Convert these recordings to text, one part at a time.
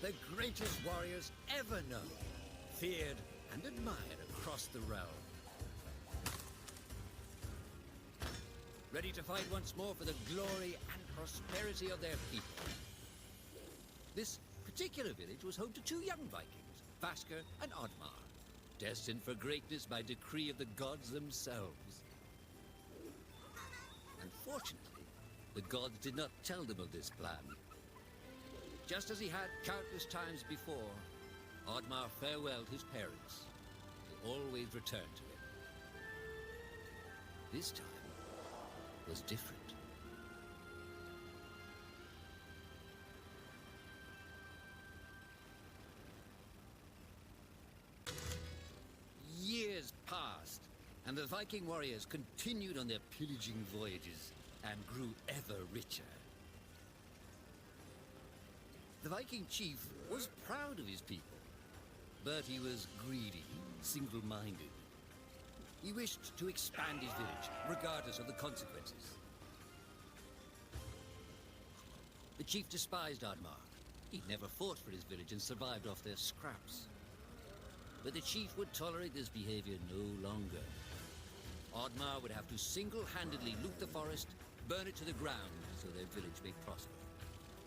the greatest warriors ever known, feared and admired across the realm. Ready to fight once more for the glory and prosperity of their people. This particular village was home to two young Vikings, Vasker and Oddmar, destined for greatness by decree of the gods themselves. Unfortunately, the gods did not tell them of this plan. Just as he had countless times before, Oddmar farewelled his parents. They always returned to him. This time was different. Years passed, and the Viking warriors continued on their pillaging voyages and grew ever richer. The Viking chief was proud of his people, but he was greedy, single-minded. He wished to expand his village, regardless of the consequences. The chief despised Oddmar. He'd never fought for his village and survived off their scraps. But the chief would tolerate this behavior no longer. Oddmar would have to single-handedly loot the forest, burn it to the ground, so their village may prosper.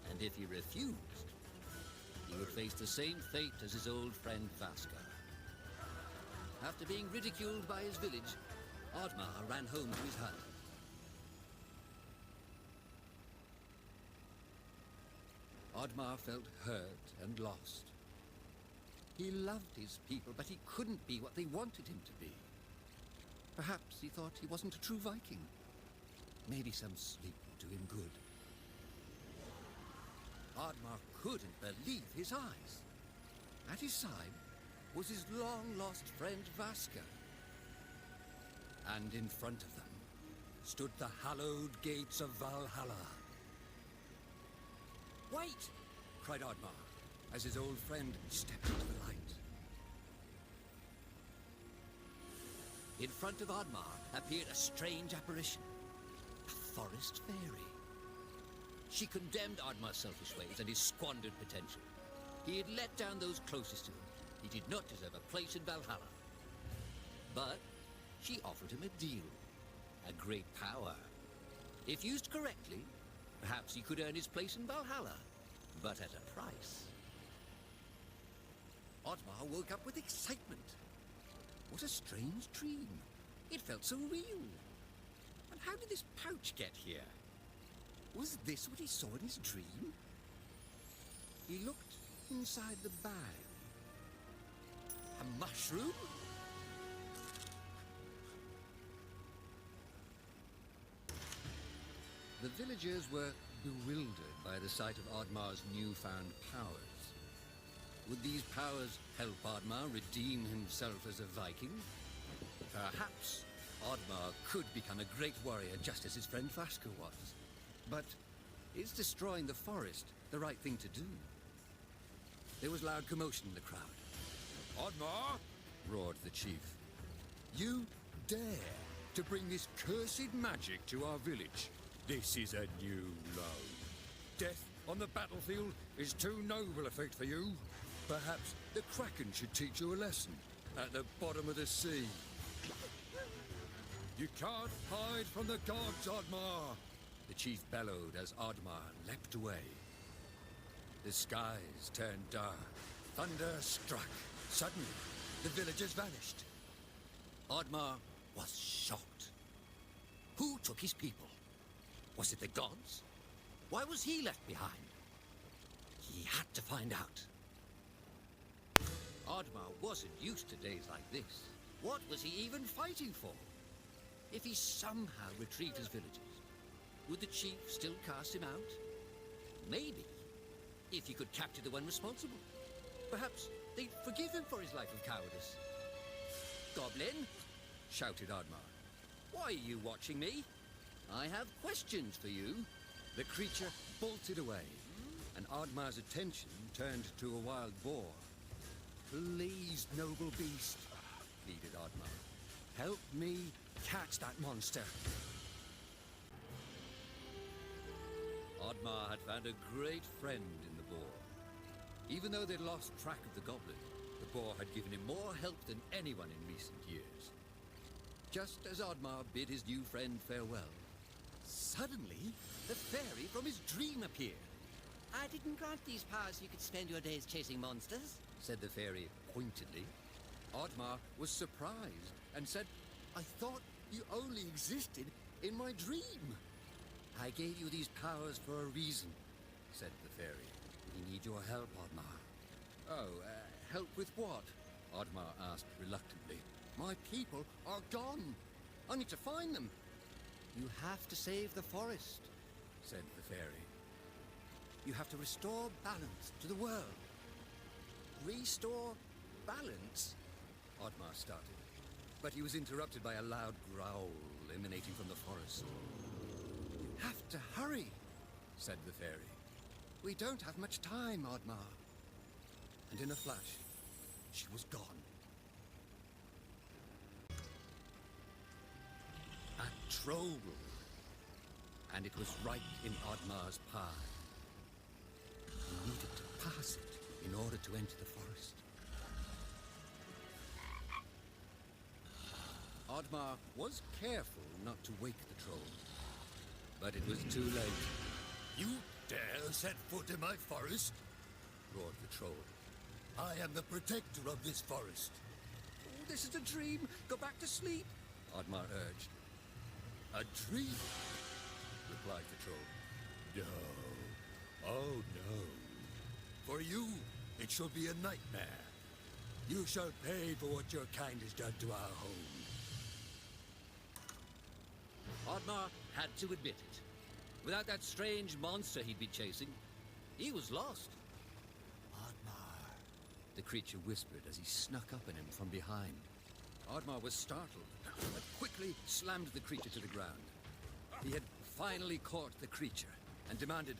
And if he refused, he would face the same fate as his old friend Vasker. After being ridiculed by his village, Oddmar ran home to his hut. Oddmar felt hurt and lost. He loved his people, but he couldn't be what they wanted him to be. Perhaps he thought he wasn't a true Viking. Maybe some sleep would do him good. Oddmar couldn't believe his eyes. At his side was his long-lost friend Vasker. And in front of them stood the hallowed gates of Valhalla. "Wait!" cried Oddmar, as his old friend stepped into the light. In front of Oddmar appeared a strange apparition, a forest fairy. She condemned Oddmar's selfish ways and his squandered potential. He had let down those closest to him. He did not deserve a place in Valhalla. But she offered him a deal, a great power. If used correctly, perhaps he could earn his place in Valhalla, but at a price. Oddmar woke up with excitement. What a strange dream. It felt so real. And how did this pouch get here? Was this what he saw in his dream? He looked inside the bag. A mushroom? The villagers were bewildered by the sight of Oddmar's newfound powers. Would these powers help Oddmar redeem himself as a Viking? Perhaps Oddmar could become a great warrior just as his friend Vasker was. But is destroying the forest the right thing to do? There was loud commotion in the crowd. "Oddmar!" roared the chief. "You dare to bring this cursed magic to our village? This is a new low. Death on the battlefield is too noble a fate for you. Perhaps the Kraken should teach you a lesson at the bottom of the sea. You can't hide from the gods, Oddmar!" The chief bellowed as Oddmar leapt away. The skies turned dark. Thunder struck. Suddenly, the villagers vanished. Oddmar was shocked. Who took his people? Was it the gods? Why was he left behind? He had to find out. Oddmar wasn't used to days like this. What was he even fighting for? If he somehow retrieved his villagers, would the chief still cast him out? Maybe, if he could capture the one responsible. Perhaps they'd forgive him for his life of cowardice. "Goblin!" shouted Oddmar. "Why are you watching me? I have questions for you." The creature bolted away, and Oddmar's attention turned to a wild boar. "Please, noble beast," pleaded Oddmar. "Help me catch that monster." Oddmar had found a great friend in the boar. Even though they'd lost track of the goblin, the boar had given him more help than anyone in recent years. Just as Oddmar bid his new friend farewell, suddenly the fairy from his dream appeared. I didn't grant these powers so you could spend your days chasing monsters, said the fairy pointedly. Oddmar was surprised and said, I thought you only existed in my dream. I gave you these powers for a reason, said the fairy. We need your help, Oddmar. Oh, help with what? Oddmar asked reluctantly. My people are gone. I need to find them. You have to save the forest, said the fairy. You have to restore balance to the world. Restore balance? Oddmar started, but he was interrupted by a loud growl emanating from the forest. You have to hurry, said the fairy. We don't have much time, Oddmar. And in a flash, she was gone. A troll. And it was right in Oddmar's path. He needed to pass it in order to enter the forest. Oddmar was careful not to wake the troll, but it was too late. You dare set foot in my forest? Roared the troll. I am the protector of this forest. Oh, this is a dream. Go back to sleep, Oddmar urged. A dream? Replied the troll. No. Oh, no. For you, it shall be a nightmare. You shall pay for what your kind has done to our home. Oddmar had to admit it. Without that strange monster he'd been chasing, he was lost. Oddmar, the creature whispered as he snuck up on him from behind. Oddmar was startled, but quickly slammed the creature to the ground. He had finally caught the creature and demanded,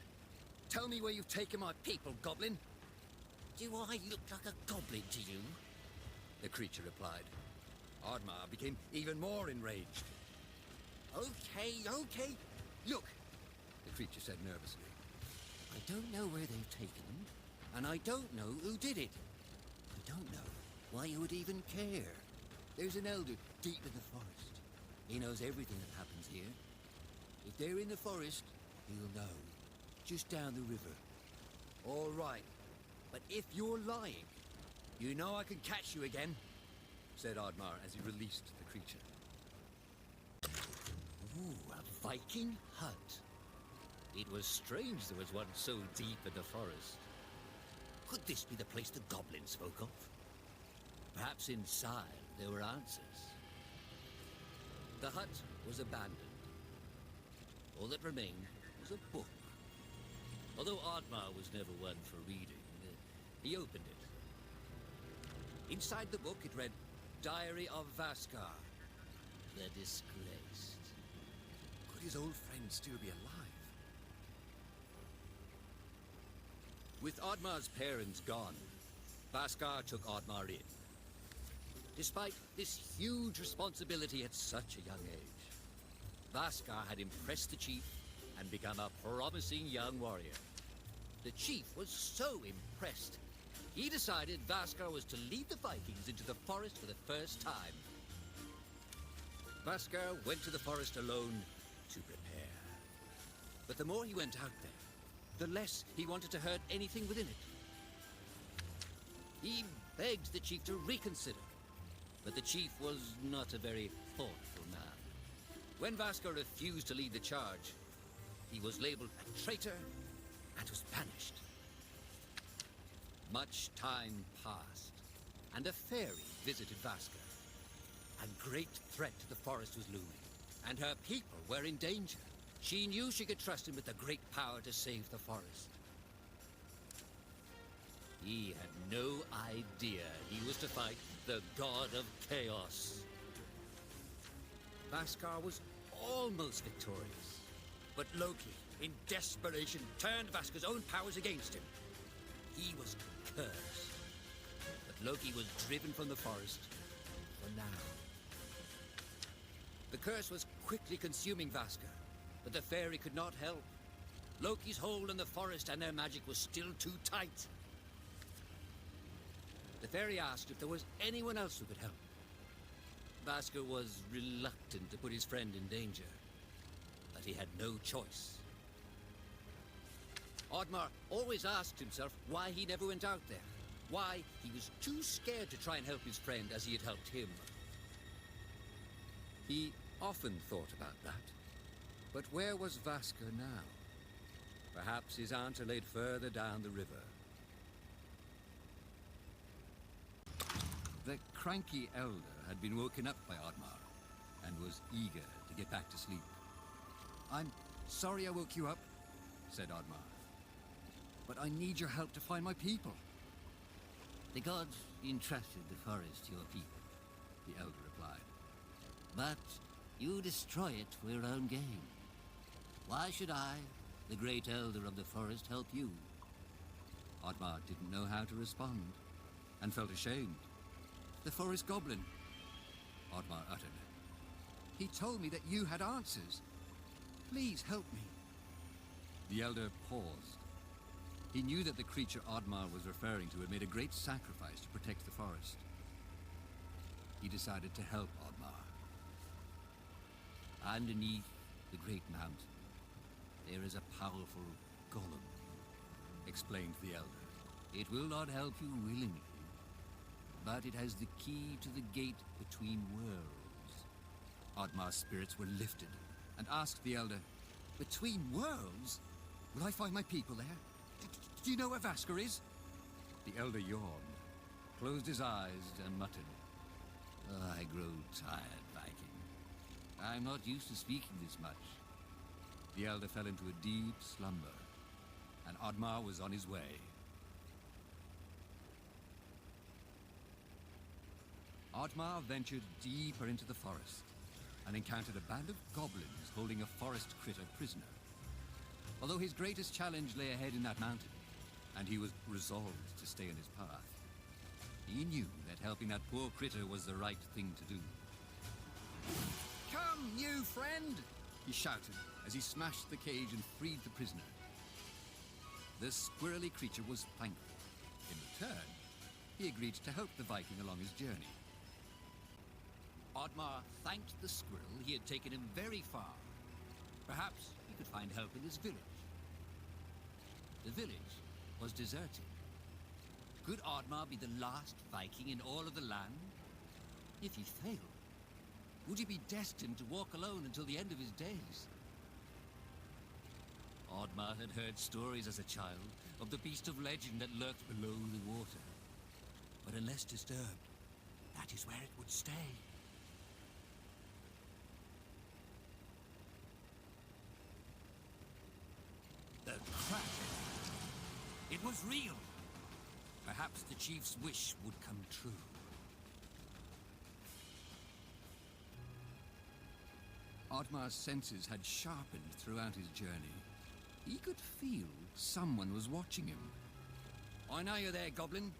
Tell me where you've taken my people, goblin. do I look like a goblin to you? The creature replied. Oddmar became even more enraged. Okay. Look, the creature said nervously. I don't know where they've taken him, And I don't know who did it. I don't know why you would even care. There's an elder deep in the forest. He knows everything that happens here. If they're in the forest, he'll know. Just down the river. All right. But if you're lying, you know I can catch you again, said Oddmar as he released the creature. Ooh, a Viking hut. It was strange there was one so deep in the forest. Could this be the place the goblin spoke of? Perhaps inside there were answers. The hut was abandoned. All that remained was a book. Although Oddmar was never one for reading, he opened it. Inside the book it read, Diary of Vaskar, the Disgraced. Could his old friend still be alive? With Oddmar's parents gone, Vaskar took Oddmar in. Despite this huge responsibility at such a young age, Vaskar had impressed the chief and become a promising young warrior. The chief was so impressed, he decided Vaskar was to lead the Vikings into the forest for the first time. Vaskar went to the forest alone to prepare. But the more he went out there, the less he wanted to hurt anything within it. He begged the chief to reconsider, but the chief was not a very thoughtful man. When Vaskar refused to lead the charge, he was labeled a traitor and was banished. Much time passed, and a fairy visited Vaskar. A great threat to the forest was looming, and her people were in danger. She knew she could trust him with the great power to save the forest. He had no idea he was to fight the god of chaos. Vaskar was almost victorious, but Loki, in desperation, turned Vaskar's own powers against him. He was cursed, but Loki was driven from the forest for now. The curse was quickly consuming Vaskar, but the fairy could not help. Loki's hold on the forest and their magic was still too tight. The fairy asked if there was anyone else who could help. Vasco was reluctant to put his friend in danger, but he had no choice. Oddmar always asked himself why he never went out there, why he was too scared to try and help his friend as he had helped him. He often thought about that. But where was Vasco now? Perhaps his aunt laid further down the river. The cranky elder had been woken up by Oddmar and was eager to get back to sleep. "I'm sorry I woke you up," said Oddmar, "but I need your help to find my people." The gods entrusted the forest to your people, the elder replied. But you destroy it for your own gain. Why should I, the great elder of the forest, help you? Oddmar didn't know how to respond and felt ashamed. "The forest goblin," Oddmar uttered. "He told me that you had answers. Please help me." The elder paused. He knew that the creature Oddmar was referring to had made a great sacrifice to protect the forest. He decided to help Oddmar. Underneath the great mountain, there is a powerful golem, explained the elder. It will not help you willingly, but it has the key to the gate between worlds. Oddmar's spirits were lifted and asked the elder, "Between worlds? Will I find my people there? Do you know where Vasco is?" The elder yawned, closed his eyes and muttered, I grow tired, Viking. I'm not used to speaking this much. The elder fell into a deep slumber, and Oddmar was on his way. Oddmar ventured deeper into the forest and encountered a band of goblins holding a forest critter prisoner. Although his greatest challenge lay ahead in that mountain, and he was resolved to stay on his path, he knew that helping that poor critter was the right thing to do. "Come, you friend!" he shouted as he smashed the cage and freed the prisoner. The squirrely creature was thankful. In return, he agreed to help the Viking along his journey. Oddmar thanked the squirrel he had taken him very far. Perhaps he could find help in his village. The village was deserted. Could Oddmar be the last Viking in all of the land? If he failed, would he be destined to walk alone until the end of his days? Oddmar had heard stories as a child of the beast of legend that lurked below the water. But unless disturbed, that is where it would stay. The crack. It was real. Perhaps the chief's wish would come true. Oddmar's senses had sharpened throughout his journey. He could feel someone was watching him. "I know you're there, goblin,"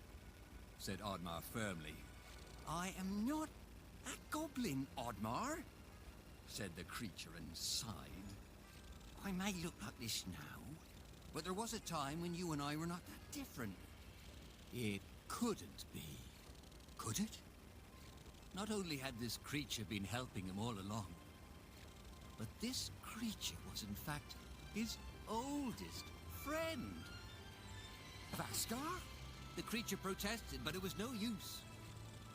said Oddmar firmly. "I am not a goblin, Oddmar," said the creature and sighed. "I may look like this now, but there was a time when you and I were not that different." It couldn't be, could it? Not only had this creature been helping him all along, but this creature was in fact his oldest friend. "Vascar?" The creature protested, but it was no use.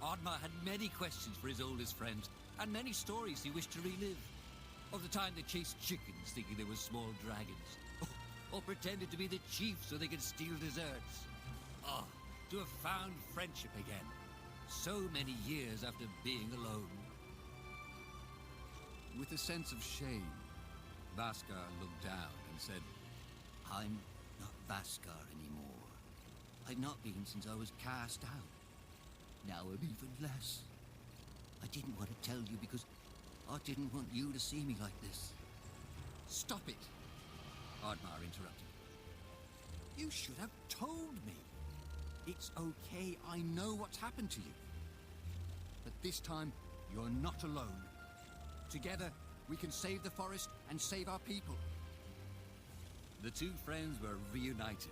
Oddmar had many questions for his oldest friend, and many stories he wished to relive. Of the time they chased chickens thinking they were small dragons, or pretended to be the chief so they could steal desserts. Oh, to have found friendship again, so many years after being alone. With a sense of shame, Vascar looked down and said, I'm not Vascar anymore. I've not been since I was cast out. Now I'm even less. I didn't want to tell you because I didn't want you to see me like this. "Stop it," Oddmar interrupted. "You should have told me. It's okay, I know what's happened to you. But this time, you're not alone. Together, we can save the forest and save our people." The two friends were reunited,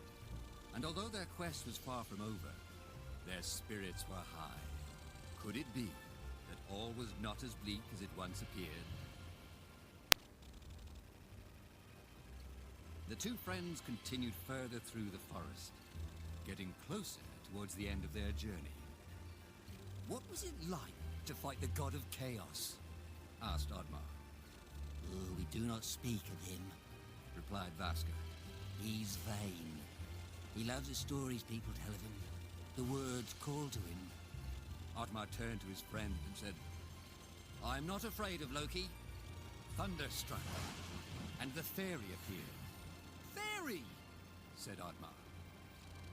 and although their quest was far from over, Their spirits were high. Could it be that all was not as bleak as it once appeared? The two friends continued further through the forest, getting closer towards the end of their journey. What was it like to fight the god of chaos? Asked Oddmar. Oh, we do not speak of him, Replied Vaska. He's vain. He loves the stories people tell of him, the words called to him. Oddmar turned to his friend and said, I'm not afraid of Loki. Thunder struck, and the fairy appeared. Fairy! Said Oddmar.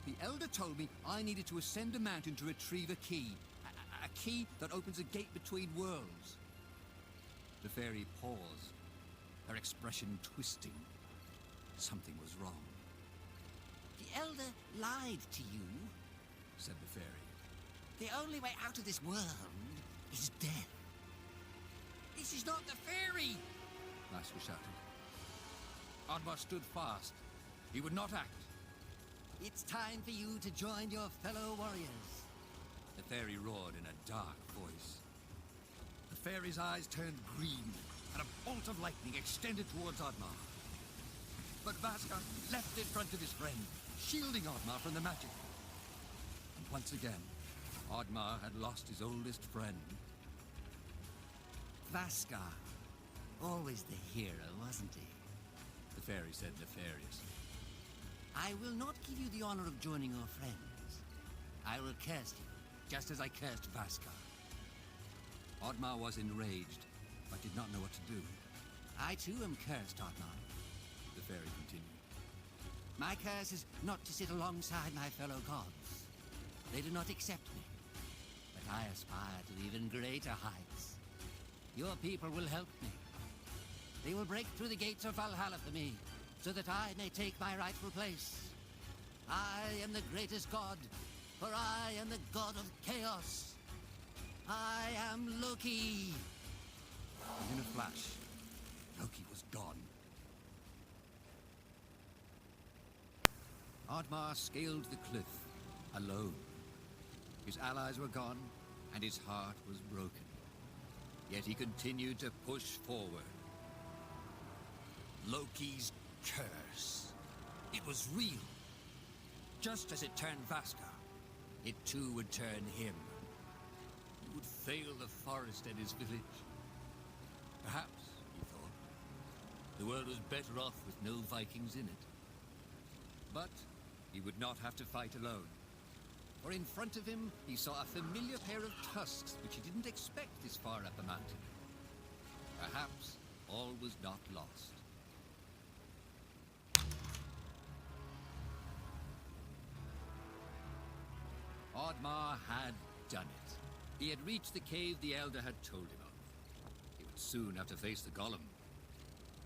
The elder told me I needed to ascend a mountain to retrieve a key. A key that opens a gate between worlds. The fairy paused, her expression twisting. Something was wrong. The elder lied to you, said the fairy. The only way out of this world is death. This is not the fairy! Vaska shouted. Oddmar stood fast. He would not act. It's time for you to join your fellow warriors. The fairy roared in a dark voice. The fairy's eyes turned green, and a bolt of lightning extended towards Oddmar. But Vaska leapt in front of his friend, shielding Oddmar from the magic. And once again, Oddmar had lost his oldest friend. Vaska, always the hero, wasn't he? The fairy said nefariously. I will not give you the honor of joining your friends. I will curse you, just as I cursed Vaska. Oddmar was enraged, but did not know what to do. I too am cursed, Oddmar. The fairy continued. My curse is not to sit alongside my fellow gods. They do not accept me, but I aspire to even greater heights. Your people will help me. They will break through the gates of Valhalla for me, so that I may take my rightful place. I am the greatest god, for I am the god of chaos. I am Loki. And in a flash, Loki was gone. Oddmar scaled the cliff, alone. His allies were gone, and his heart was broken. Yet he continued to push forward. Loki's curse. It was real. Just as it turned Vaska, it too would turn him. It would fail the forest and his village. Perhaps, he thought, the world was better off with no Vikings in it. But he would not have to fight alone. For in front of him, he saw a familiar pair of tusks which he didn't expect this far up a mountain. Perhaps all was not lost. Oddmar had done it. He had reached the cave the elder had told him of. He would soon have to face the golem.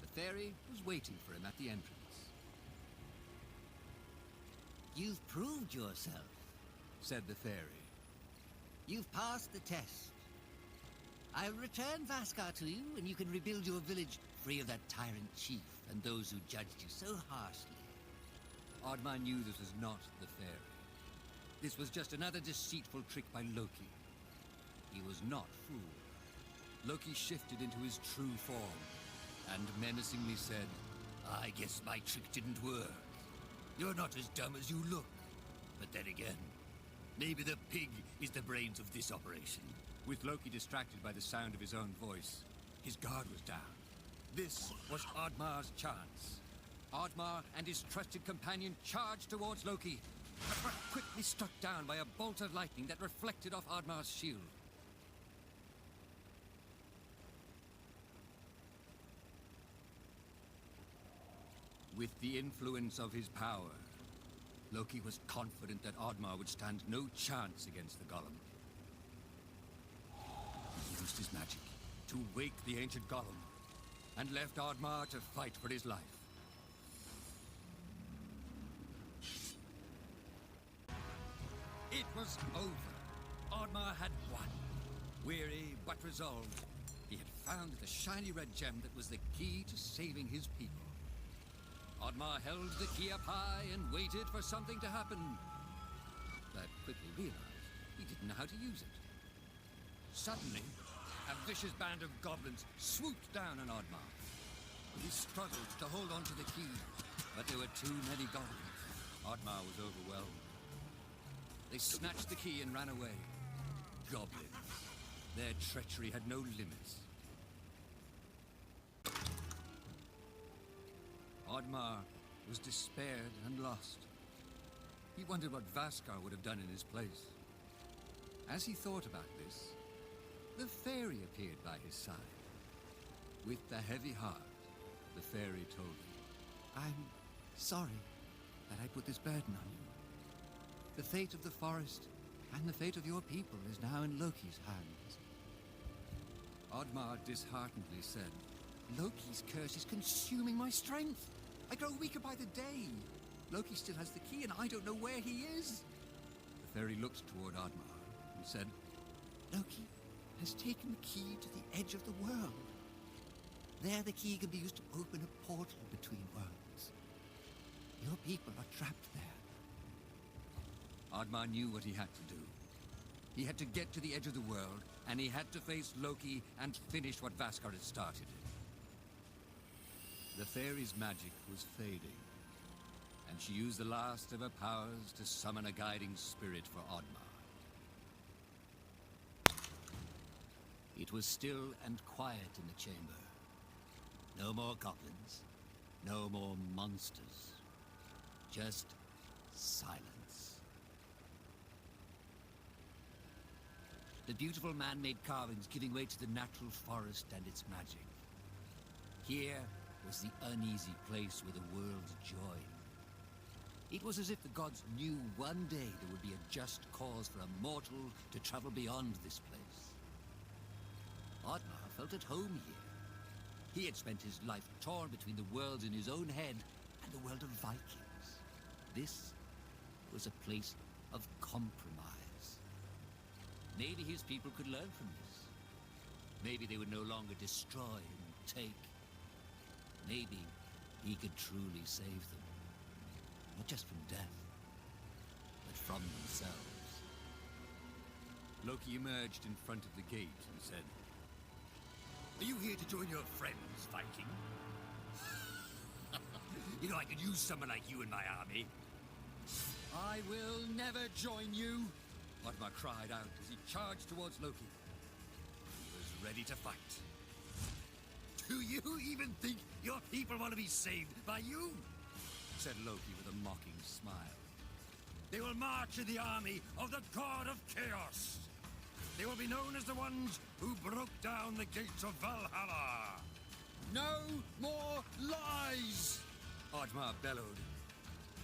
The fairy was waiting for him at the entrance. You've proved yourself, said the fairy. You've passed the test. I'll return Vaskar to you, and you can rebuild your village free of that tyrant chief and those who judged you so harshly. Oddmar knew this was not the fairy. This was just another deceitful trick by Loki. He was not fooled. Loki shifted into his true form, and menacingly said, I guess my trick didn't work. You're not as dumb as you look. But then again, maybe the pig is the brains of this operation. With Loki distracted by the sound of his own voice, his guard was down. This was Oddmar's chance. Oddmar and his trusted companion charged towards Loki, but were quickly struck down by a bolt of lightning that reflected off Oddmar's shield. With the influence of his power, Loki was confident that Oddmar would stand no chance against the golem. He used his magic to wake the ancient golem, and left Oddmar to fight for his life. It was over. Oddmar had won. Weary but resolved, he had found the shiny red gem that was the key to saving his people. Oddmar held the key up high and waited for something to happen, but quickly realized He didn't know how to use it. Suddenly, a vicious band of goblins swooped down on Oddmar. He struggled to hold on to the key, but there were too many goblins. Oddmar was overwhelmed. They snatched the key and ran away. Goblins. Their treachery had no limits. Oddmar was despaired and lost. He wondered what Vaskar would have done in his place. As he thought about this, the fairy appeared by his side. With a heavy heart, the fairy told him, "I'm sorry that I put this burden on you. The fate of the forest and the fate of your people is now in Loki's hands." Oddmar disheartenedly said, "Loki's curse is consuming my strength. I grow weaker by the day. Loki still has the key and I don't know where he is." The fairy looked toward Oddmar and said, "Loki has taken the key to the edge of the world. There the key can be used to open a portal between worlds. Your people are trapped there." Oddmar knew what he had to do. He had to get to the edge of the world, and he had to face Loki and finish what Vaskar had started. The fairy's magic was fading, and she used the last of her powers to summon a guiding spirit for Oddmar. It was still and quiet in the chamber. No more goblins, no more monsters, just silence. The beautiful man-made carvings giving way to the natural forest and its magic. Here was the uneasy place where the worlds joined. It was as if the gods knew one day there would be a just cause for a mortal to travel beyond this place. Oddmar felt at home here. He had spent his life torn between the worlds in his own head and the world of Vikings. This was a place of compromise. Maybe his people could learn from this. Maybe they would no longer destroy and take. Maybe he could truly save them. Not just from death, but from themselves. Loki emerged in front of the gate and said, "Are you here to join your friends, Viking? You know, I could use someone like you in my army." "I will never join you," Oddmar cried out as he charged towards Loki. He was ready to fight. "Do you even think your people want to be saved by you?" said Loki with a mocking smile. "They will march in the army of the god of chaos. They will be known as the ones who broke down the gates of Valhalla." "No more lies!" Oddmar bellowed.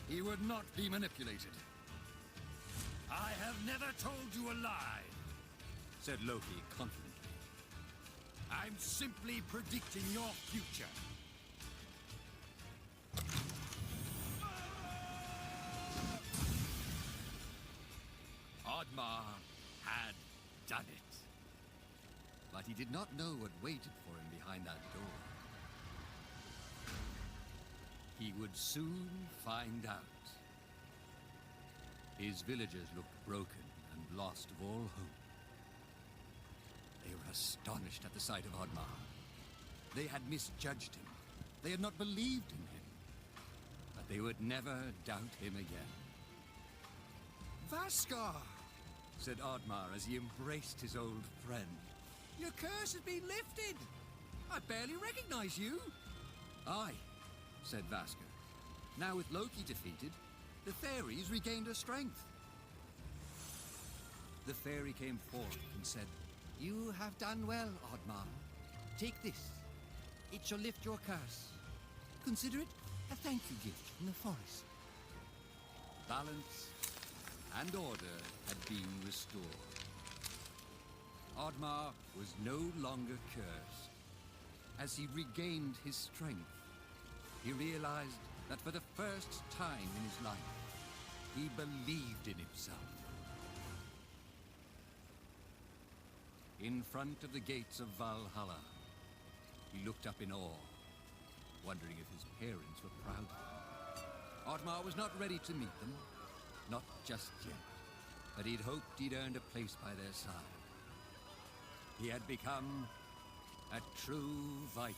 He would not be manipulated. "I have never told you a lie," said Loki confidently. "I'm simply predicting your future." Oddmar had done it. But he did not know what waited for him behind that door. He would soon find out. His villagers looked broken and lost of all hope. They were astonished at the sight of Oddmar. They had misjudged him. They had not believed in him. But they would never doubt him again. "Vaskar!" said Oddmar as he embraced his old friend. "Your curse has been lifted! I barely recognize you!" "Aye," said Vaskar. "Now with Loki defeated, the fairies regained her strength." The fairy came forth and said, "You have done well, Oddmar. Take this. It shall lift your curse. Consider it a thank you gift from the forest." Balance and order had been restored. Oddmar was no longer cursed. As he regained his strength, he realized that for the first time in his life, he believed in himself. In front of the gates of Valhalla, he looked up in awe, wondering if his parents were proud of him. Oddmar was not ready to meet them, not just yet. but he'd hoped he'd earned a place by their side. He had become a true Viking.